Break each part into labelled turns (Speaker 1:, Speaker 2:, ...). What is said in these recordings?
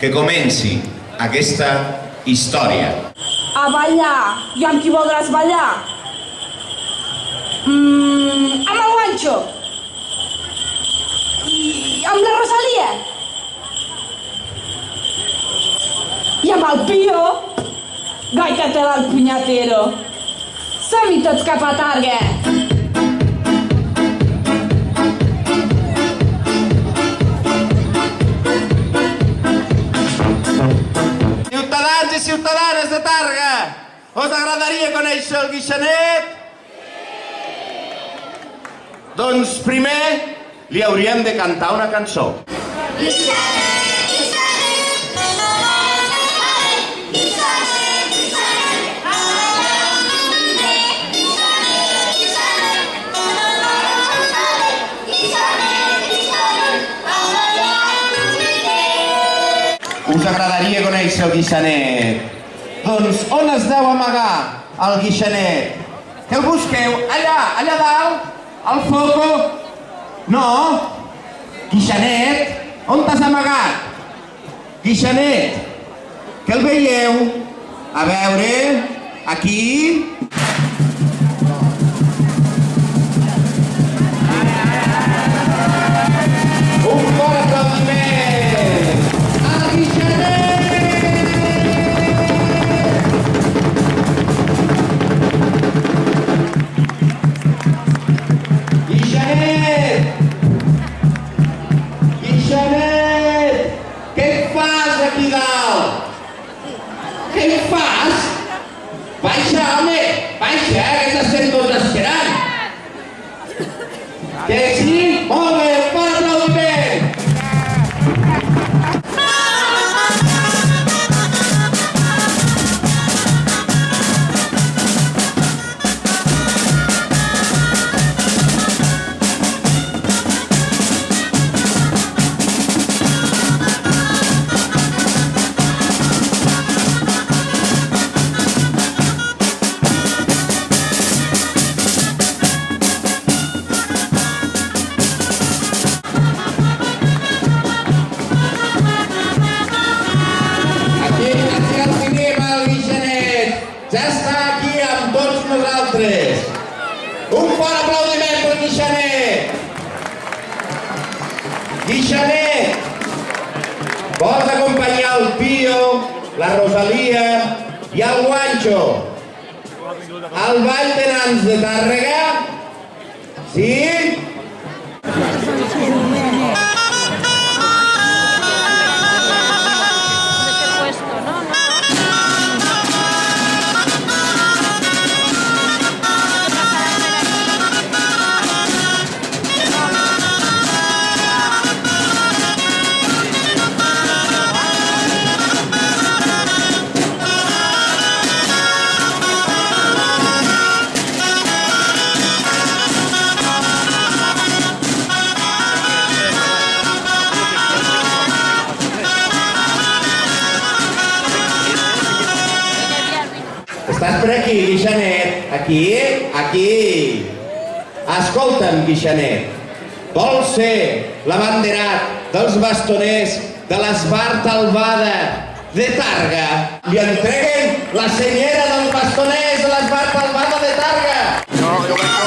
Speaker 1: que comenci aquesta història.
Speaker 2: A ballar. I amb qui voldràs ballar? Amb el Guancho. I amb la Rosalia. I amb el Pío. Gaita-te del punyatero. Som-hi tots cap a Targa.
Speaker 3: Ciutadans i ciutadanes de Targa, us agradaria conèixer el Guixanet? Doncs primer li hauríem de cantar una cançó. Us agradaria conèixer el Guixanet? Doncs on es deu amagar el Guixanet? Que el busqueu allà dalt, al foco? No? Guixanet, on t'has amagat? Guixanet, que el veieu? A veure, aquí... Un fort aplaudiment! Al Guixanet! Guixanet! Guixanet! Què hi fas aquí dalt? Què hi fas? Baixa, home! Baixa, que t'estem tots esperant! Que sí? Molt bé, un fort aplaudiment! Ja està aquí amb tots nosaltres. Un fort aplaudiment per Guixanet. Guixanet, vols acompanyar el Pío, la Rosalia i el Guancho al ball de nans de Tàrrega? Sí? Estàs per aquí, Guixanet? Aquí? Aquí. Escolta'm, Guixanet. Vols ser l'abanderat dels bastoners de l'Esbart Albada de Targa? Li entreguen la senyera dels bastoners de l'Esbart Albada de Targa.
Speaker 4: No, jo crec que...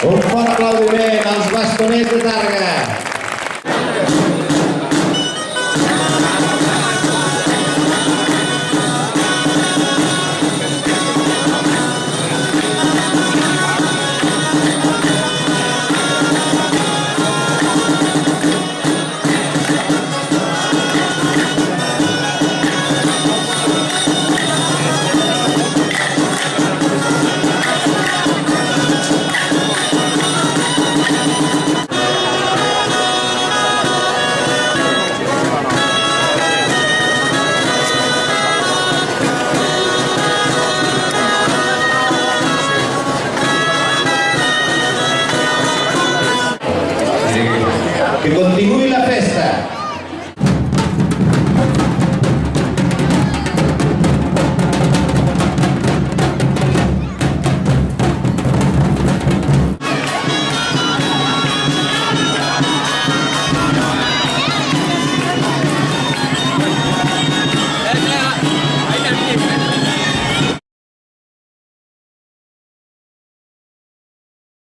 Speaker 3: Un fort aplaudiment als bastoners de Targa.